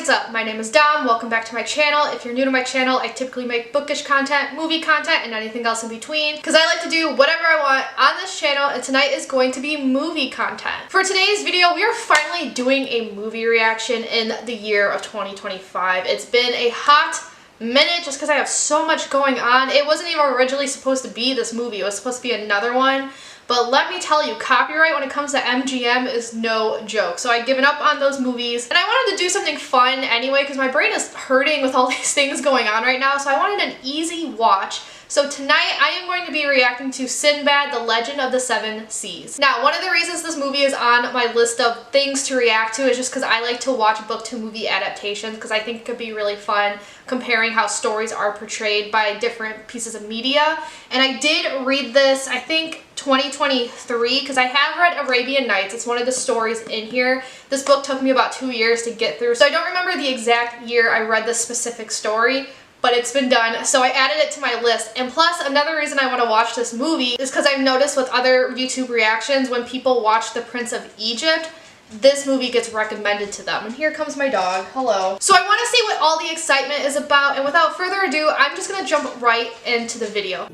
what's up? My name is Dom. Welcome back to my channel. If you're new to my channel, I typically make bookish content, movie content, and anything else in between because I like to do whatever I want on this channel, and tonight is going to be movie content. For today's video, we are finally doing a movie reaction in the year of 2025. It's been a hot minute just because I have so much going on. It wasn't even originally supposed to be this movie. It was supposed to be another one. But let me tell you, copyright when it comes to MGM is no joke. So I've given up on those movies. And I wanted to do something fun anyway because my brain is hurting with all these things going on right now. So I wanted an easy watch. So tonight I am going to be reacting to Sinbad, The Legend of the Seven Seas. Now, one of the reasons this movie is on my list of things to react to is just because I like to watch book to movie adaptations because I think it could be really fun comparing how stories are portrayed by different pieces of media. And I did read this, I think 2023, because I have read Arabian Nights. It's one of the stories in here. This book took me about 2 years to get through, so I don't remember the exact year I read this specific story, but it's been done, so I added it to my list. And plus, another reason I want to watch this movie is because I've noticed with other YouTube reactions, when people watch The Prince of Egypt, this movie gets recommended to them. And here comes my dog. Hello. So I want to see what all the excitement is about, and without further ado, I'm just going to jump right into the video.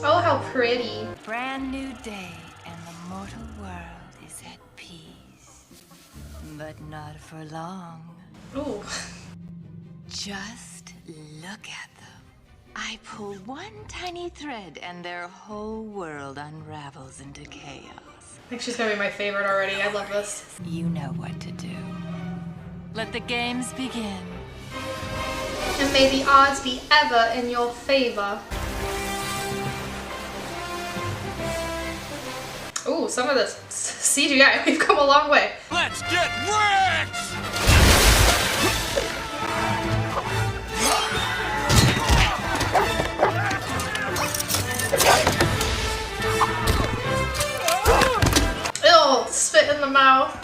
Oh, how pretty. Brand new day and the mortal world is at peace. But not for long. Ooh. Just look at them. I pull one tiny thread and their whole world unravels into chaos. I think she's gonna be my favorite already. I love this. You know what to do. Let the games begin. And may the odds be ever in your favor. Ooh, some of this CGI, we've come a long way. Let's get wrecked! Ew, spit in the mouth.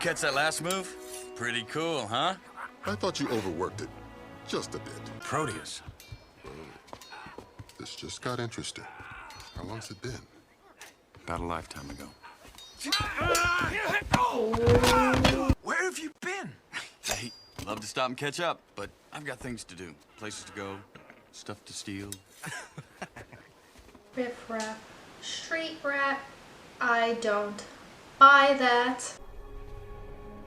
Catch that last move? Pretty cool, huh? I thought you overworked it. Just a bit. Proteus. This just got interesting. How long's it been? About a lifetime ago. Where have you been? Hey, love to stop and catch up, but I've got things to do. Places to go, stuff to steal. Riff raff, street rat. I don't buy that.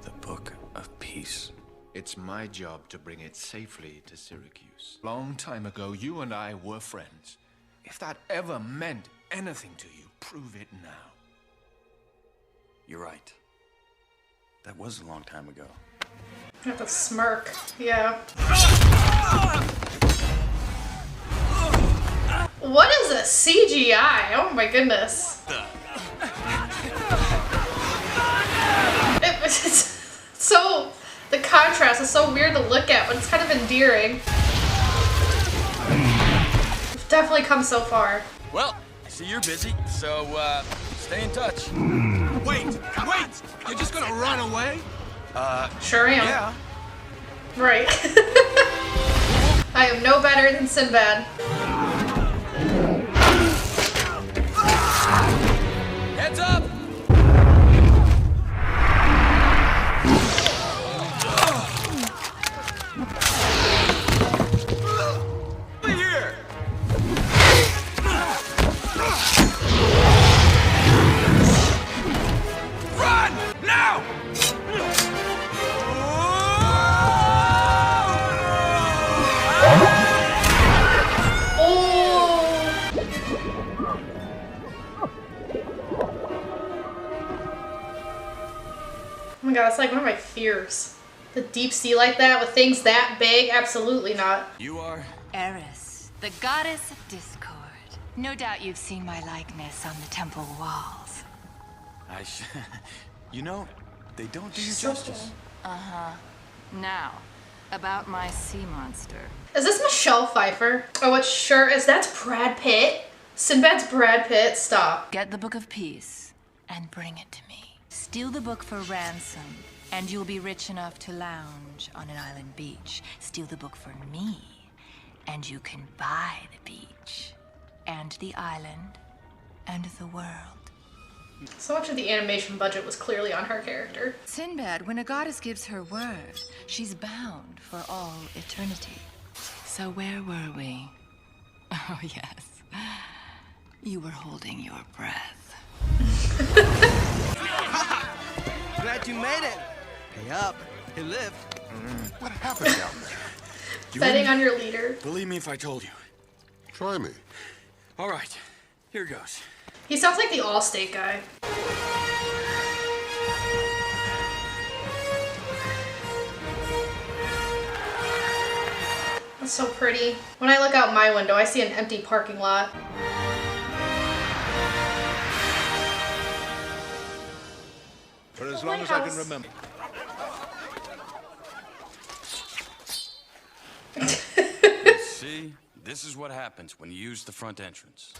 The Book of Peace. It's my job to bring it safely to Syracuse. Long time ago, you and I were friends. If that ever meant anything to you, prove it now. You're right. That was a long time ago. I have to smirk. Yeah. What is this CGI? Oh my goodness. It's so, the contrast is so weird to look at, but it's kind of endearing. We've definitely come so far. Well, I see you're busy, so stay in touch. Wait! You're just gonna run away? Sure am. Yeah. Right. I am no better than Sinbad. Heads up! Oh my god, that's like one of my fears. The deep sea like that with things that big? Absolutely not. You are? Eris, the goddess of discord. No doubt you've seen my likeness on the temple walls. You know, they don't do you So justice. Uh-huh. Now, About my sea monster. Is this Michelle Pfeiffer? Oh, it sure is. That's Brad Pitt. Sinbad's Brad Pitt. Stop. Get the Book of Peace and bring it to me. Steal the book for ransom, and you'll be rich enough to lounge on an island beach. Steal the book for me, and you can buy the beach, and the island, and the world. So much of the animation budget was clearly on her character. Sinbad, when a goddess gives her word, she's bound for all eternity. So where were we? Oh, yes. You were holding your breath. Glad you made it. Pay up. He lived. What happened down there? Betting on your leader. Believe me if I told you. Try me. All right, here goes. He sounds like the Allstate guy. That's so pretty. When I look out my window, I see an empty parking lot. For as Oh, long my as I can house. remember. See, this is what happens when you use the front entrance.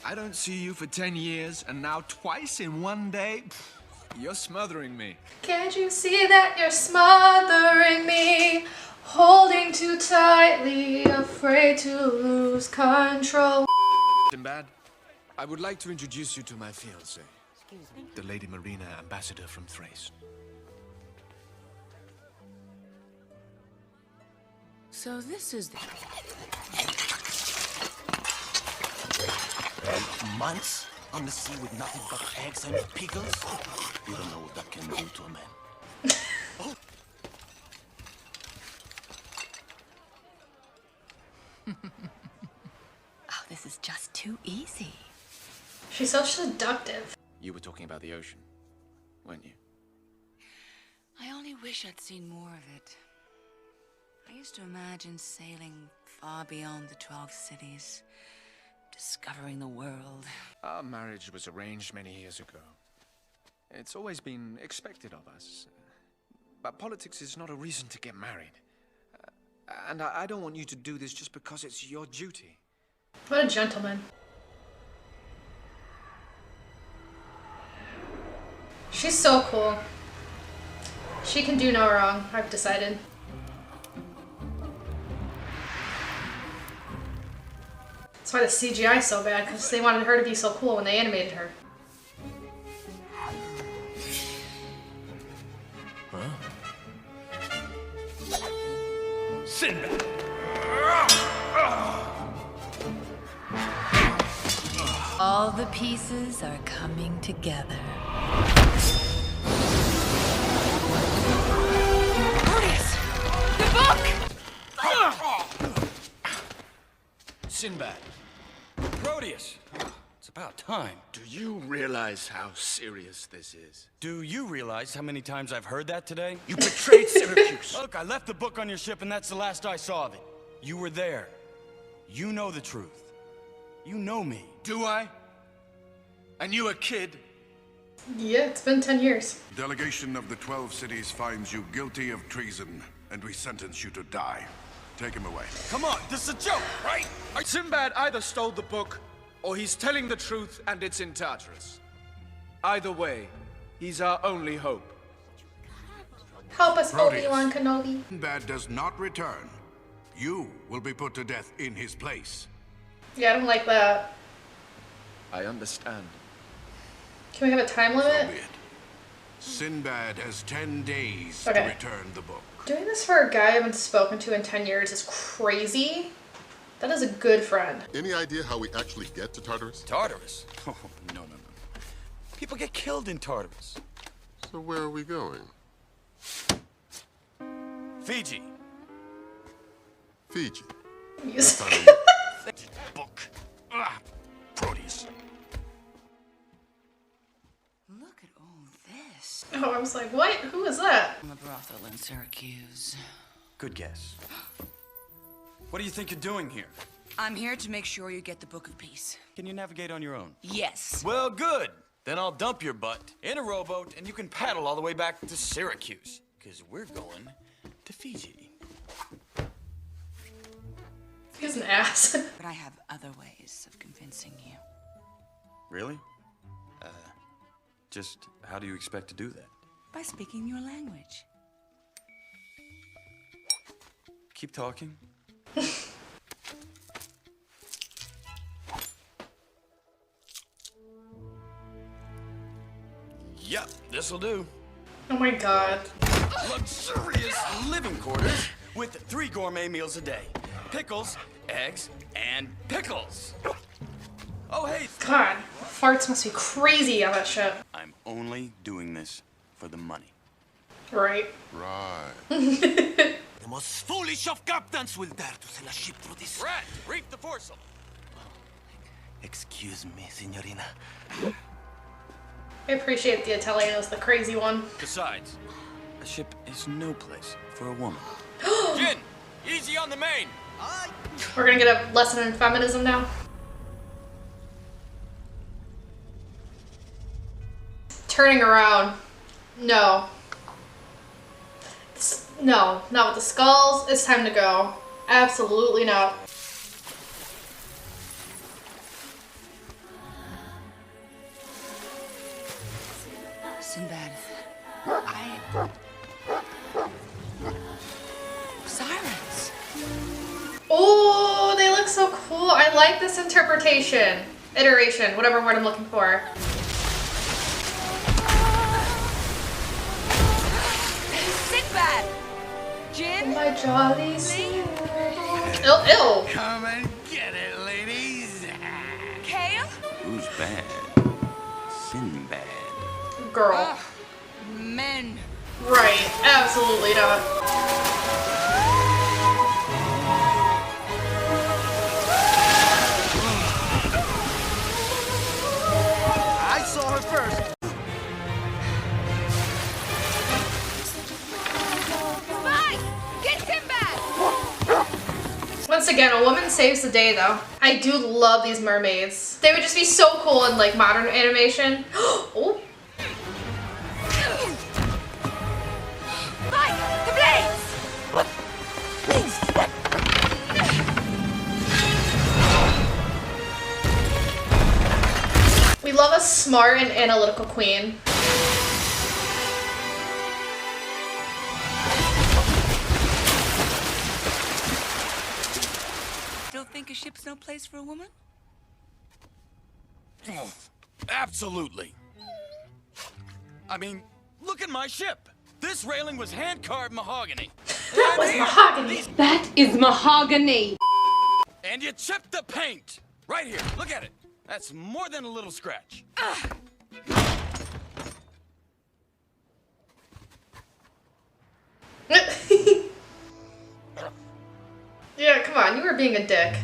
I don't see you for 10 years, and now twice in one day? Pfft, you're smothering me. Can't you see that you're smothering me? Holding too tightly, afraid to lose control. Sinbad, I would like to introduce you to my fiancée, the Lady Marina, ambassador from Thrace. So this is the... Months on the sea with nothing but eggs and pickles? You don't know what that can do to a man. Oh, this is just too easy. She's so seductive. You were talking about the ocean, weren't you? I only wish I'd seen more of it. I used to imagine sailing far beyond the 12 cities, discovering the world. Our marriage was arranged many years ago. It's always been expected of us. But politics is not a reason to get married. And I don't want you to do this just because it's your duty. What a gentleman. She's so cool. She can do no wrong, I've decided. That's why the CGI is so bad, because they wanted her to be so cool when they animated her. Sinbad! All the pieces are coming together. Sinbad, Proteus! It's about time. do you realize how serious this is? Do you realize how many times I've heard that today? You betrayed Syracuse. Look, I left the book on your ship and that's the last I saw of it. You were there. You know the truth. You know me. Do I? And you a kid? Yeah, it's been 10 years. Delegation of the 12 cities finds you guilty of treason, and we sentence you to die. Take him away. Come on, this is a joke, right? Sinbad either stole the book, or he's telling the truth and it's in Tartarus. Either way, he's our only hope. Help us, Proteus. Obi-Wan Kenobi. Sinbad does not return. You will be put to death in his place. Yeah, I don't like that. I understand. Can we have a time So limit? be it. Sinbad has 10 days Okay. to return the book. Doing this for a guy I haven't spoken to in 10 years is crazy. That is a good friend. Any idea how we actually get to Tartarus? Tartarus? Oh, no. People get killed in Tartarus. So where are we going? Fiji. Fiji. Music. Book. Ah, Proteus. Look at all this. Oh, I was like, what? Who is that? From a brothel in Syracuse. Good guess. What do you think you're doing here? I'm here to make sure you get the Book of Peace. Can you navigate on your own? Yes. Well, good. Then I'll dump your butt in a rowboat and you can paddle all the way back to Syracuse. Because we're going to Fiji. He's an ass. But I have other ways of convincing you. Really? Just how do you expect to do that? By speaking your language. Keep talking. Yep, this'll do. Oh my god. Luxurious living quarters with 3 gourmet meals a day. Pickles, eggs, and pickles. Oh, hey. God, farts must be crazy on that ship. I'm only doing this for the money. Right. Right. The most foolish of captains will dare to send a ship through this. Rat, reap the foresail. Excuse me, signorina. I appreciate the Italiano's the crazy one. Besides, a ship is no place for a woman. Jin, easy on the main. We're gonna get a lesson in feminism now. Turning around. No. No, not with the skulls. It's time to go. Absolutely not. Sinbad. Sirens. Oh, they look so cool. I like this interpretation. Iteration, whatever word I'm looking for. Sinbad! Jin? My jolly Ew. Come and get it, ladies. Kale? Who's bad? Sinbad. Girl. Ugh, men. Right. Absolutely not. I saw her first. Spy! Get Sinbad! Once again, a woman saves the day, though. I do love these mermaids. They would just be so cool in, like, modern animation. Oh. Spy! The blades! We love a smart and analytical queen. Still think a ship's no place for a woman? Oh, absolutely. I mean, look at my ship. This railing was hand-carved mahogany. That was mahogany. That is mahogany. And you chipped the paint. Right here, look at it. That's more than a little scratch. Yeah, come on, you were being a dick.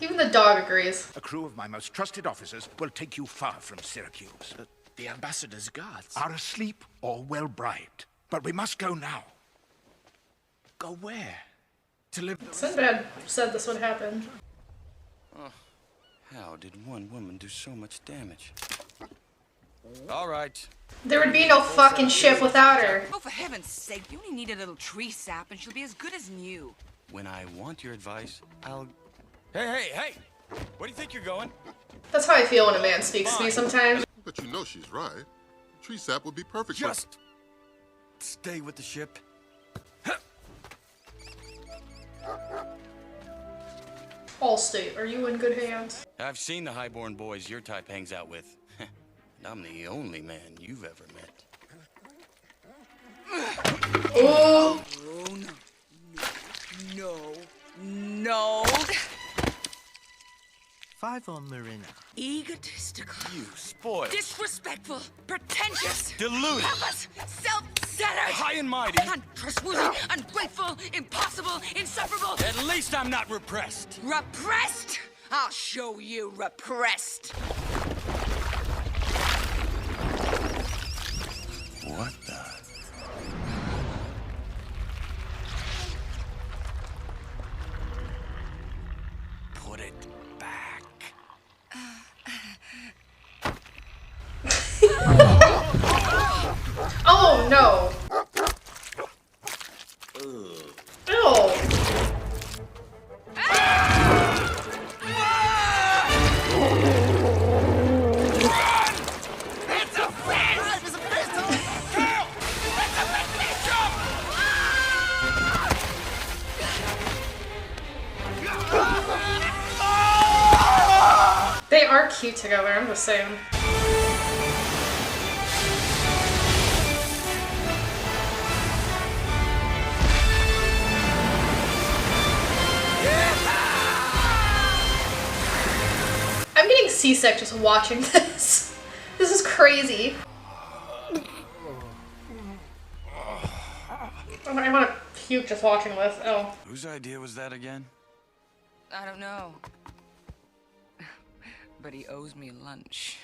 Even the dog agrees. A crew of my most trusted officers will take you far from Syracuse. The ambassador's guards. Are asleep or well bribed. But we must go now. Go where? To live. Sinbad said this would happen. How did one woman do so much damage? All right. There would be no fucking ship without her. Oh, for heaven's sake, you only need a little tree sap and she'll be as good as new. When I want your advice, I'll... Hey! Where do you think you're going? That's how I feel when a man speaks to me sometimes. But you know she's right. Tree sap would be perfect. Just stay with the ship. Allstate, are you in good hands? I've seen the highborn boys your type hangs out with. And I'm the only man you've ever met. Oh, No. 5 on Marina. Egotistical. You spoiled. Disrespectful. Pretentious. Deluded. Pompous. Self-centered. High and mighty. Untrustworthy. Ungrateful. Impossible. Insufferable. At least I'm not repressed. Repressed? I'll show you repressed. What the? Put it back. oh no. Ew. They are cute together, I'm just saying. I'm getting seasick just watching this. This is crazy. I want to puke just watching this. Oh. Whose idea was that again? I don't know. But he owes me lunch.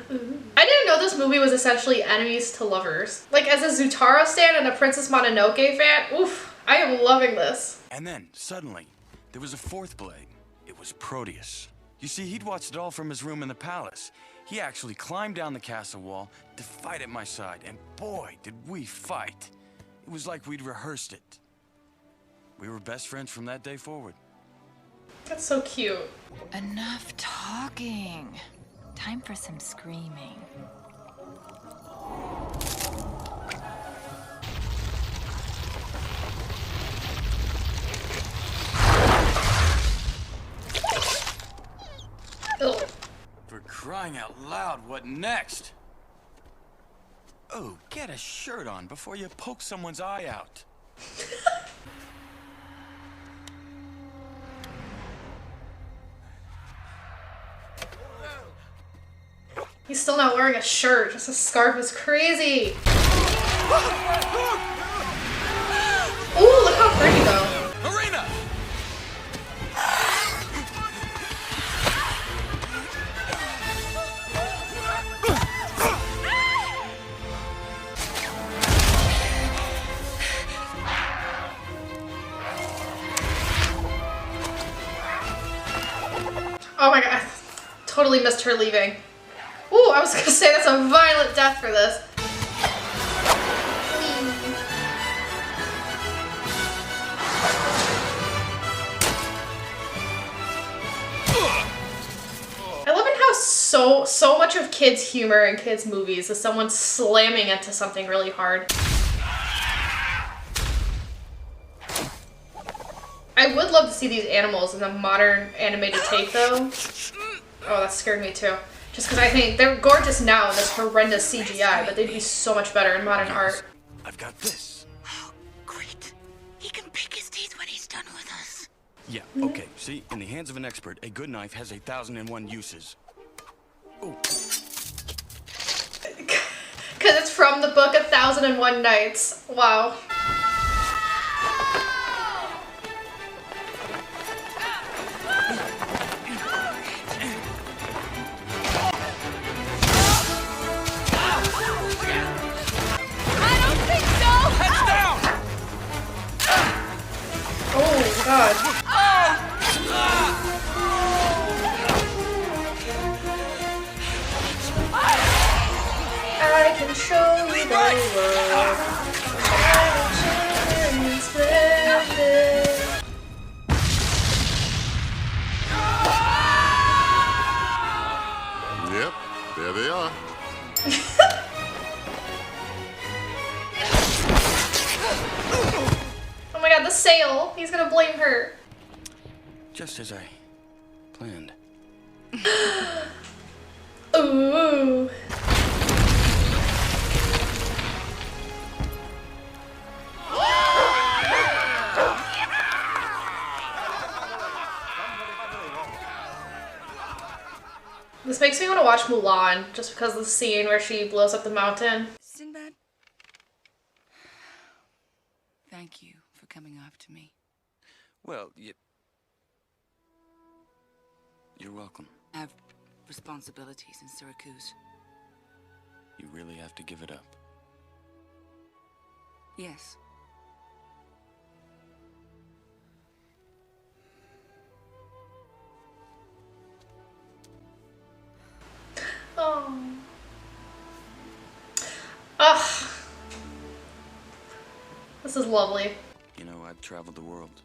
I didn't know this movie was essentially enemies to lovers. Like, as a Zutaro stan and a Princess Mononoke fan, oof, I am loving this. And then, suddenly, there was a fourth blade. It was Proteus. You see, he'd watched it all from his room in the palace. He actually climbed down the castle wall to fight at my side, and boy, did we fight. It was like we'd rehearsed it. We were best friends from that day forward. That's so cute. Enough talking. Time for some screaming. Ugh. For crying out loud, what next? Oh, get a shirt on before you poke someone's eye out. He's still not wearing a shirt, just a scarf is crazy. Ooh, look how pretty though. Arena! Oh my god, I totally missed her leaving. Ooh, I was gonna say that's a violent death for this. I love it how so much of kids' humor and kids' movies is someone slamming into something really hard. I would love to see these animals in the modern animated take though. Oh, that scared me too. Just because I think they're gorgeous now in this horrendous CGI, but they'd be so much better in modern art. I've got this. Oh, great. He can pick his teeth when he's done with us. Yeah, okay. See, in the hands of an expert, a good knife has 1,001 uses. Ooh. Because it's from the book 1001 Nights. Wow. Oh god. I can show you the world. Yep, there they are. Oh my god, the sail. He's gonna blame her. Just as I planned. Ooh. This makes me want to watch Mulan, just because of the scene where she blows up the mountain. Sinbad, thank you for coming after me. Well, you're welcome. I have responsibilities in Syracuse. You really have to give it up. Yes. Oh. Ugh. This is lovely. You know, I've traveled the world.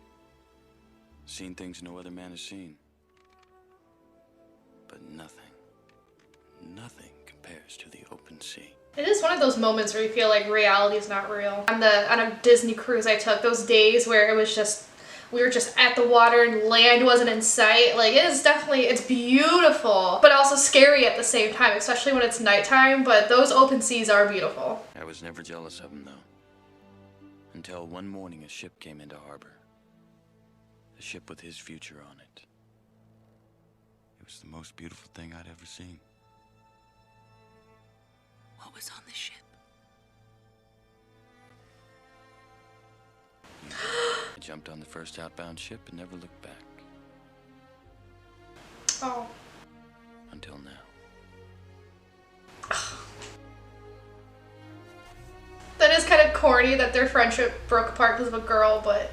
Seen things no other man has seen. But nothing compares to the open sea. It is one of those moments where you feel like reality is not real. On a Disney cruise I took, those days where it was just we were just at the water and land wasn't in sight. Like, it is definitely, it's beautiful, but also scary at the same time, especially when it's nighttime, but those open seas are beautiful. I was never jealous of him, though. Until one morning a ship came into harbor. A ship with his future on it. It was the most beautiful thing I'd ever seen. What was on the ship? I jumped on the first outbound ship and never looked back. Oh. Until now. That is kind of corny that their friendship broke apart because of a girl, but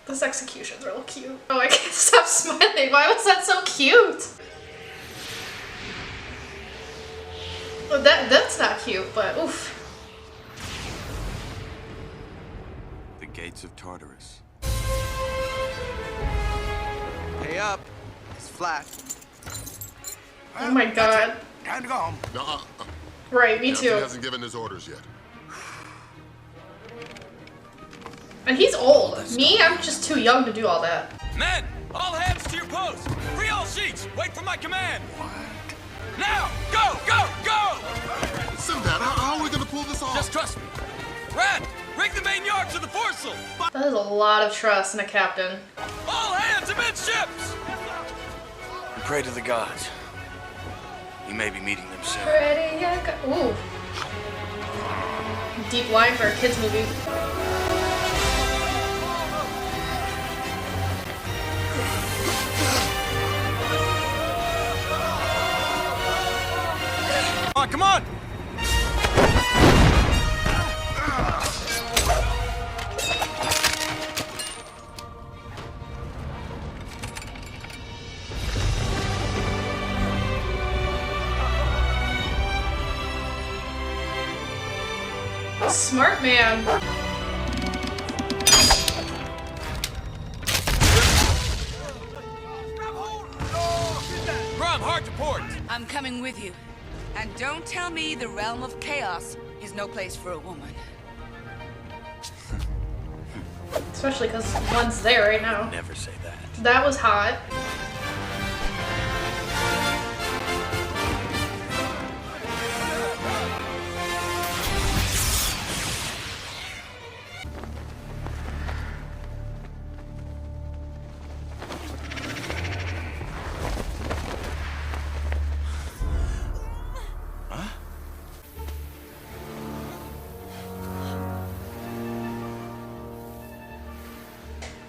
this execution's real cute. Oh, I can't stop smiling. Why was that so cute? Well, that's not cute, but oof. The gates of Tartarus. Pay up. It's flat. Oh my god. Time to go home. Nuh-uh. Right, me Captain too. hasn't given his orders yet. And he's old. Me, I'm just too young to do all that. Men, all hands to your post. Free all sheets. Wait for my command. Now, go, go, go! Sinbad, how are we gonna pull this off? Just trust me. Rat, rig the main yard to the foresail. That is a lot of trust in a captain. All hands amidships. And pray to the gods. You may be meeting them soon. Ready, yeah, go. Ooh. Deep line for a kids movie. Come on! Smart man. Grum, hard to port. I'm coming with you. And don't tell me the realm of chaos is no place for a woman. Especially because one's there right now. Never say that. That was hot.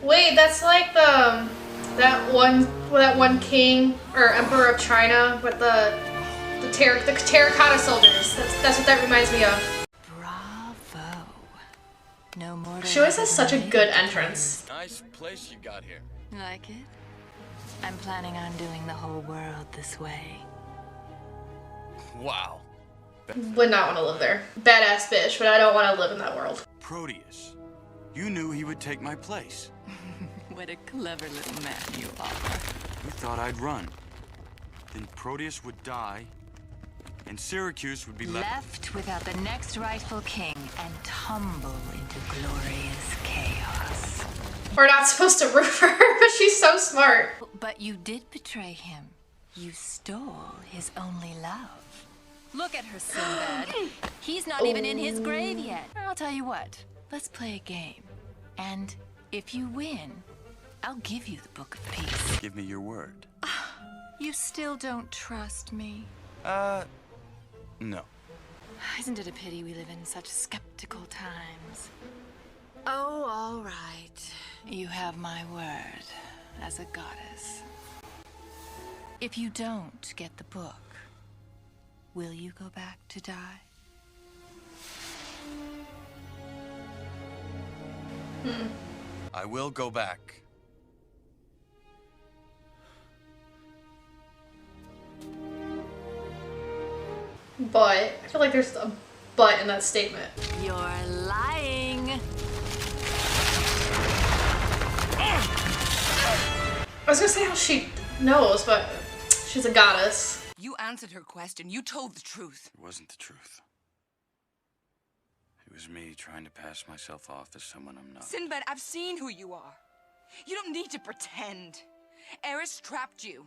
Wait, that's like that one king or emperor of China with the terracotta soldiers. That's what that reminds me of. Bravo. No more. She always has such a good entrance. Nice place you got here. Like it? I'm planning on doing the whole world this way. Wow. Would not want to live there. Badass bitch, but I don't want to live in that world. Proteus. You knew he would take my place. What a clever little man you are. You thought I'd run. Then Proteus would die, and Syracuse would be Left without the next rightful king and tumble into glorious chaos. We're not supposed to root for her, but she's so smart. But you did betray him. You stole his only love. Look at her, Sinbad. He's not even in his grave yet. I'll tell you what. Let's play a game. And if you win, I'll give you the Book of Peace. Give me your word. You still don't trust me? No. Isn't it a pity we live in such skeptical times? Oh, all right. You have my word as a goddess. If you don't get the book, will you go back to die? I will go back. But I feel like there's a but in that statement. You're lying. I was gonna say how she knows, but she's a goddess. You answered her question. You told the truth. It wasn't the truth. It was me trying to pass myself off as someone I'm not. Sinbad, I've seen who you are. You don't need to pretend. Eris trapped you.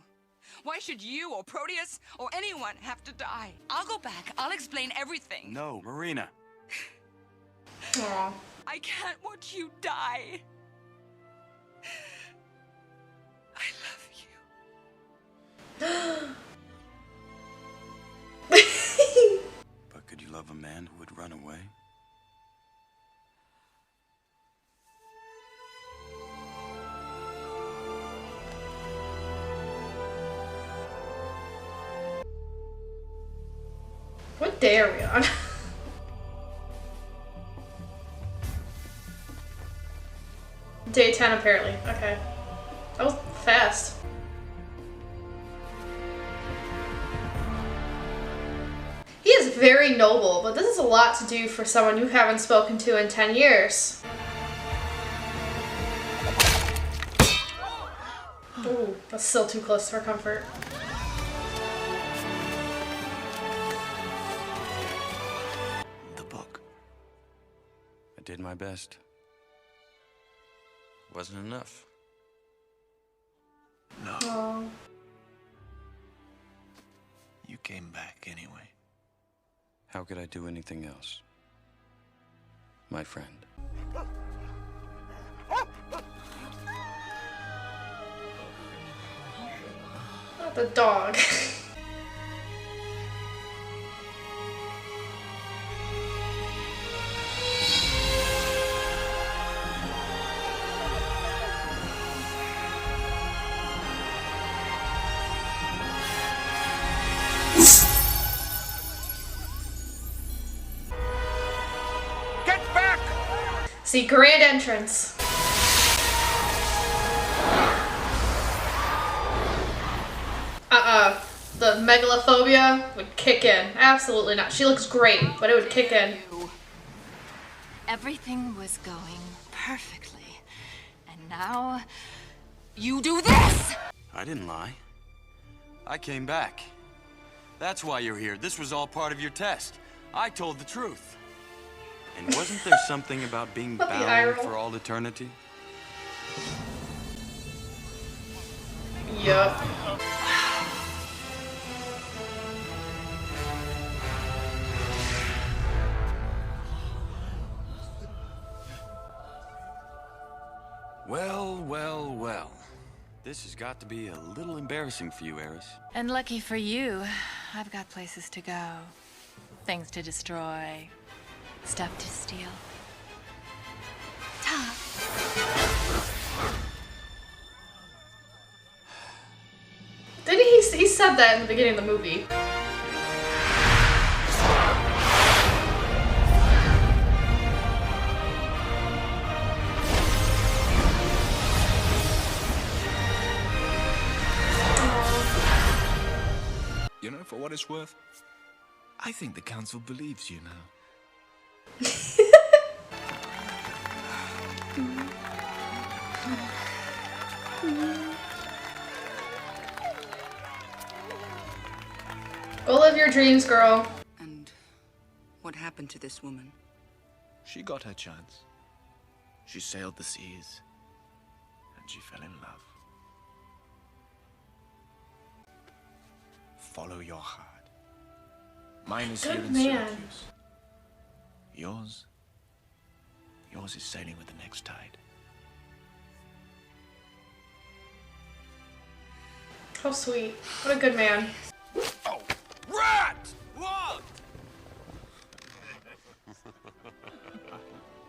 Why should you or Proteus or anyone have to die? I'll go back. I'll explain everything. No, Marina. Aww. I can't watch you die. I love you. But could you love a man who would run away? What day are we on? Day 10 apparently. Okay. That was fast. He is very noble, but this is a lot to do for someone you haven't spoken to in 10 years. Ooh, that's still too close for comfort. The book. I did my best. Wasn't enough. No. Oh. You came back anyway. How could I do anything else? My friend. Not the dog. See, grand entrance. The megalophobia would kick in. Absolutely not. She looks great, but it would kick in. Everything was going perfectly. And now, you do this! I didn't lie. I came back. That's why you're here. This was all part of your test. I told the truth. And wasn't there something about being bound for all eternity? Yup. Well, well, well. This has got to be a little embarrassing for you, Eris. And lucky for you, I've got places to go. Things to destroy. Stuff to steal. Ta! Didn't he said that in the beginning of the movie. You know, for what it's worth, I think the council believes you now. Go live your dreams, girl. And what happened to this woman? She got her chance. She sailed the seas, and she fell in love. Follow your heart. Mine is here in Syracuse. Yours is sailing with the next tide. How sweet. What a good man. Oh, rat! What?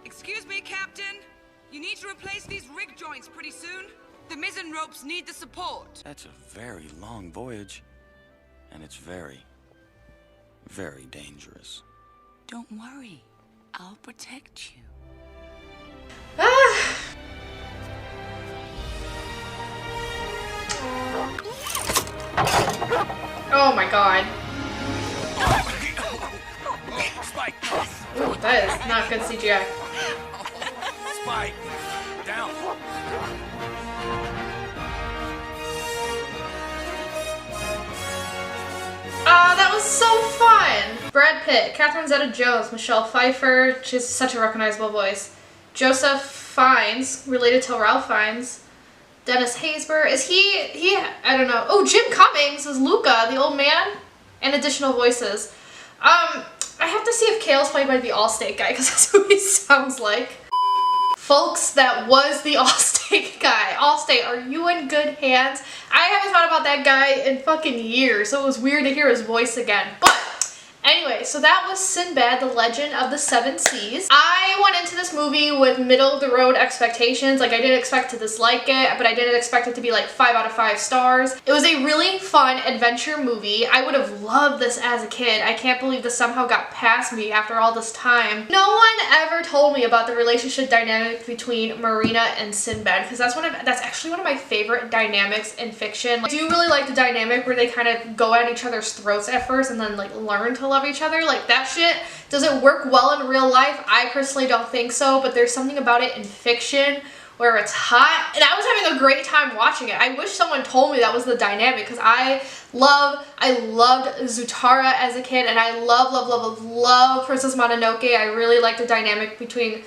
Excuse me, Captain. You need to replace these rig joints pretty soon. The mizzen ropes need the support. That's a very long voyage. And it's very, very dangerous. Don't worry. I'll protect you. Ah! Oh my god. Spike! Ooh, that is not good CGI. Spike! Down! That was so fun! Brad Pitt, Catherine Zeta-Jones, Michelle Pfeiffer, she has such a recognizable voice. Joseph Fiennes, related to Ralph Fiennes. Dennis Haysbert. Is he, I don't know. Oh, Jim Cummings is Luca, the old man, and additional voices. I have to see if Kale's played by the Allstate guy, because that's who he sounds like. Folks, that was the Allstate guy. Allstate, are you in good hands? I haven't thought about that guy in fucking years, so it was weird to hear his voice again. But anyway, so that was Sinbad, the Legend of the Seven Seas. I went into this movie with middle-of-the-road expectations. Like, I didn't expect to dislike it, but I didn't expect it to be like 5 out of 5 stars. It was a really fun adventure movie. I would have loved this as a kid. I can't believe this somehow got past me after all this time. No one ever told me about the relationship dynamic between Marina and Sinbad, because that's actually one of my favorite dynamics in fiction. Like, I do really like the dynamic where they kind of go at each other's throats at first and then like learn to love each other. Like, that shit, does it work well in real life? I personally don't think so, but there's something about it in fiction where it's hot, and I was having a great time watching it. I wish someone told me that was the dynamic, because I loved Zutara as a kid, and I love Princess Mononoke. I really like the dynamic between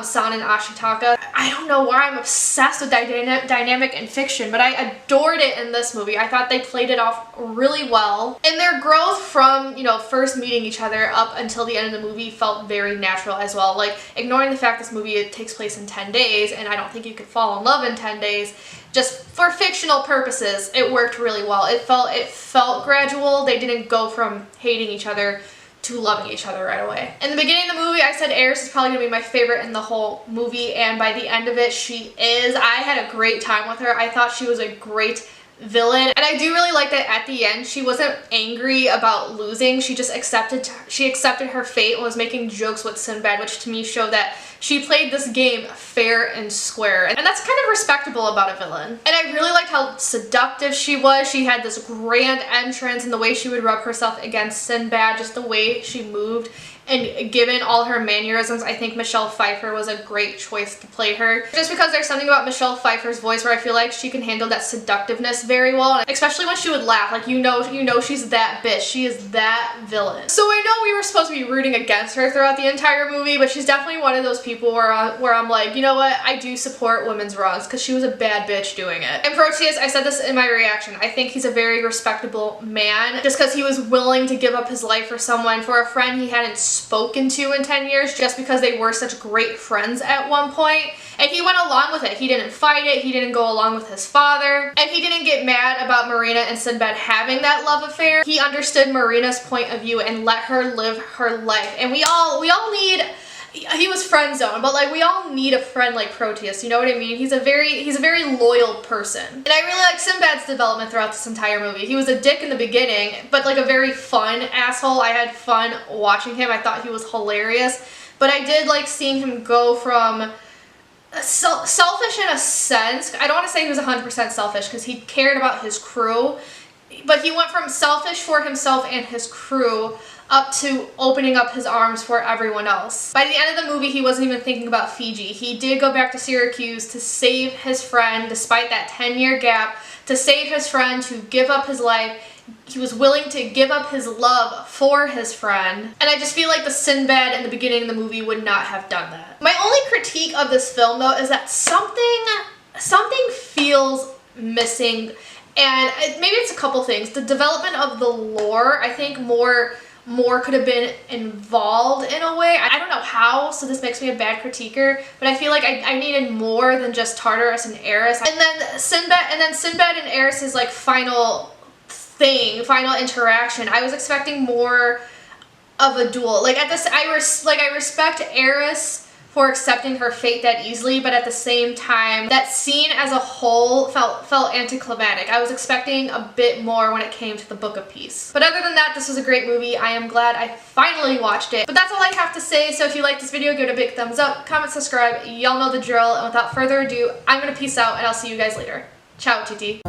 San and Ashitaka. I don't know why I'm obsessed with dynamic in fiction, but I adored it in this movie. I thought they played it off really well. And their growth from, you know, first meeting each other up until the end of the movie felt very natural as well. Like, ignoring the fact this movie takes place in 10 days, and I don't think you could fall in love in 10 days, just for fictional purposes, it worked really well. It felt gradual. They didn't go from hating each other to loving each other right away. In the beginning of the movie, I said Eris is probably gonna be my favorite in the whole movie, and by the end of it, she is. I had a great time with her. I thought she was a great villain, and I do really like that at the end she wasn't angry about losing. She just accepted her fate and was making jokes with Sinbad, which to me showed that she played this game fair and square, and that's kind of respectable about a villain. And I really liked how seductive she was. She had this grand entrance, and the way she would rub herself against Sinbad, just the way she moved. And given all her mannerisms, I think Michelle Pfeiffer was a great choice to play her. Just because there's something about Michelle Pfeiffer's voice where I feel like she can handle that seductiveness very well, especially when she would laugh. Like, you know she's that bitch. She is that villain. So I know we were supposed to be rooting against her throughout the entire movie, but she's definitely one of those people where I'm like, you know what, I do support women's wrongs, because she was a bad bitch doing it. And Proteus, I said this in my reaction, I think he's a very respectable man, just because he was willing to give up his life for someone, for a friend he hadn't spoken to in 10 years, just because they were such great friends at one point. And he went along with it. He didn't fight it. He didn't go along with his father. And he didn't get mad about Marina and Sinbad having that love affair. He understood Marina's point of view and let her live her life. And we all need, he was friend zoned, but like, we all need a friend like Proteus, you know what I mean? He's a very loyal person. And I really like Sinbad's development throughout this entire movie. He was a dick in the beginning, but like a very fun asshole. I had fun watching him. I thought he was hilarious, but I did like seeing him go from selfish in a sense. I don't want to say he was 100% selfish, because he cared about his crew, but he went from selfish for himself and his crew up to opening up his arms for everyone else. By the end of the movie, he wasn't even thinking about Fiji. He did go back to Syracuse to save his friend, despite that 10-year gap, to save his friend, to give up his life. He was willing to give up his love for his friend. And I just feel like the Sinbad in the beginning of the movie would not have done that. My only critique of this film, though, is that something feels missing. And maybe it's a couple things. The development of the lore, I think more could have been involved in a way. I don't know how, so this makes me a bad critiquer, but I feel like I needed more than just Tartarus and Eris. And then Sinbad and Eris' like final interaction. I was expecting more of a duel. Like, at this, I respect Eris for accepting her fate that easily, but at the same time, that scene as a whole felt anticlimactic. I was expecting a bit more when it came to the Book of Peace. But other than that, this was a great movie. I am glad I finally watched it. But that's all I have to say, so if you like this video, give it a big thumbs up, comment, subscribe, y'all know the drill, and without further ado, I'm gonna peace out, and I'll see you guys later. Ciao, tutti.